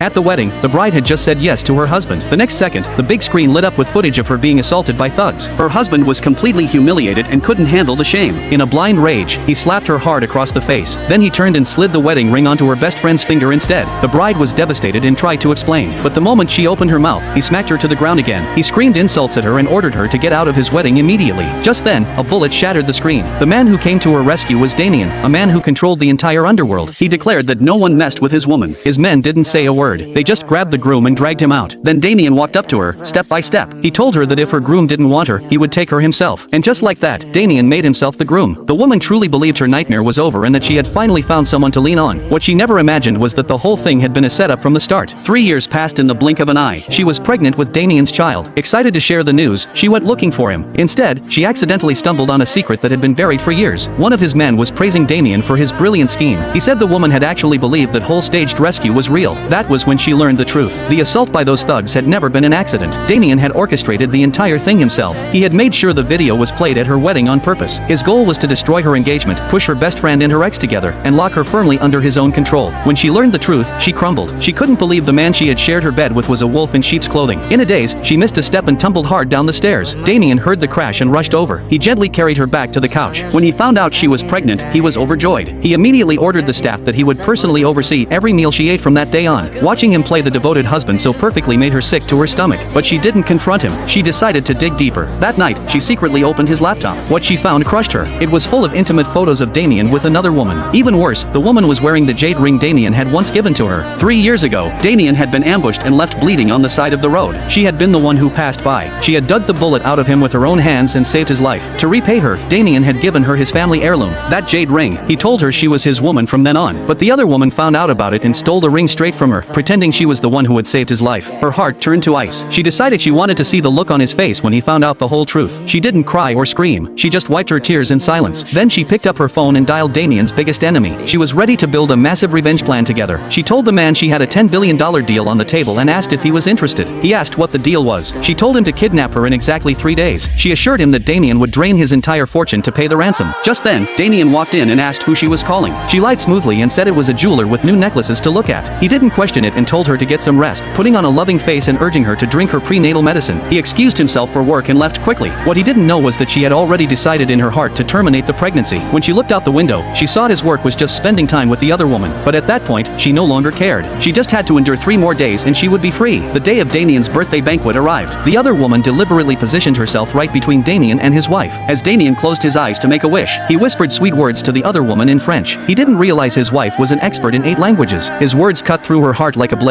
At the wedding, the bride had just said yes to her husband. The next second, the big screen lit up with footage of her being assaulted by thugs. Her husband was completely humiliated and couldn't handle the shame. In a blind rage, he slapped her hard across the face. Then he turned and slid the wedding ring onto her best friend's finger instead. The bride was devastated and tried to explain. But the moment she opened her mouth, he smacked her to the ground again. He screamed insults at her and ordered her to get out of his wedding immediately. Just then, a bullet shattered the screen. The man who came to her rescue was Damien, a man who controlled the entire underworld. He declared that no one messed with his woman. His men didn't say a word. They just grabbed the groom and dragged him out. Then Damien walked up to her, step by step. He told her that if her groom didn't want her, he would take her himself. And just like that, Damien made himself the groom. The woman truly believed her nightmare was over and that she had finally found someone to lean on. What she never imagined was that the whole thing had been a setup from the start. 3 years passed in the blink of an eye. She was pregnant with Damien's child. Excited to share the news, she went looking for him. Instead, she accidentally stumbled on a secret that had been buried for years. One of his men was praising Damien for his brilliant scheme. He said the woman had actually believed that whole staged rescue was real. That was when she learned the truth. The assault by those thugs had never been an accident. Damien had orchestrated the entire thing himself. He had made sure the video was played at her wedding on purpose. His goal was to destroy her engagement, push her best friend and her ex together, and lock her firmly under his own control. When she learned the truth, she crumbled. She couldn't believe the man she had shared her bed with was a wolf in sheep's clothing. In a daze, she missed a step and tumbled hard down the stairs. Damien heard the crash and rushed over. He gently carried her back to the couch. When he found out she was pregnant, he was overjoyed. He immediately ordered the staff that he would personally oversee every meal she ate from that day on. Watching him play the devoted husband so perfectly made her sick to her stomach. But she didn't confront him. She decided to dig deeper. That night, she secretly opened his laptop. What she found crushed her. It was full of intimate photos of Damien with another woman. Even worse, the woman was wearing the jade ring Damien had once given to her. 3 years ago, Damien had been ambushed and left bleeding on the side of the road. She had been the one who passed by. She had dug the bullet out of him with her own hands and saved his life. To repay her, Damien had given her his family heirloom, that jade ring. He told her she was his woman from then on. But the other woman found out about it and stole the ring straight from her, pretending she was the one who had saved his life. Her heart turned to ice. She decided she wanted to see the look on his face when he found out the whole truth. She didn't cry or scream. She just wiped her tears in silence. Then she picked up her phone and dialed Damien's biggest enemy. She was ready to build a massive revenge plan together. She told the man she had a $10 billion deal on the table and asked if he was interested. He asked what the deal was. She told him to kidnap her in exactly 3 days. She assured him that Damien would drain his entire fortune to pay the ransom. Just then, Damien walked in and asked who she was calling. She lied smoothly and said it was a jeweler with new necklaces to look at. He didn't question it and told her to get some rest, putting on a loving face and urging her to drink her prenatal medicine. He excused himself for work and left quickly. What he didn't know was that she had already decided in her heart to terminate the pregnancy. When she looked out the window, she saw his work was just spending time with the other woman. But at that point, she no longer cared. She just had to endure 3 more days and she would be free. The day of Damien's birthday banquet arrived. The other woman deliberately positioned herself right between Damien and his wife. As Damien closed his eyes to make a wish, he whispered sweet words to the other woman in French. He didn't realize his wife was an expert in 8 languages. His words cut through her heart like a blade,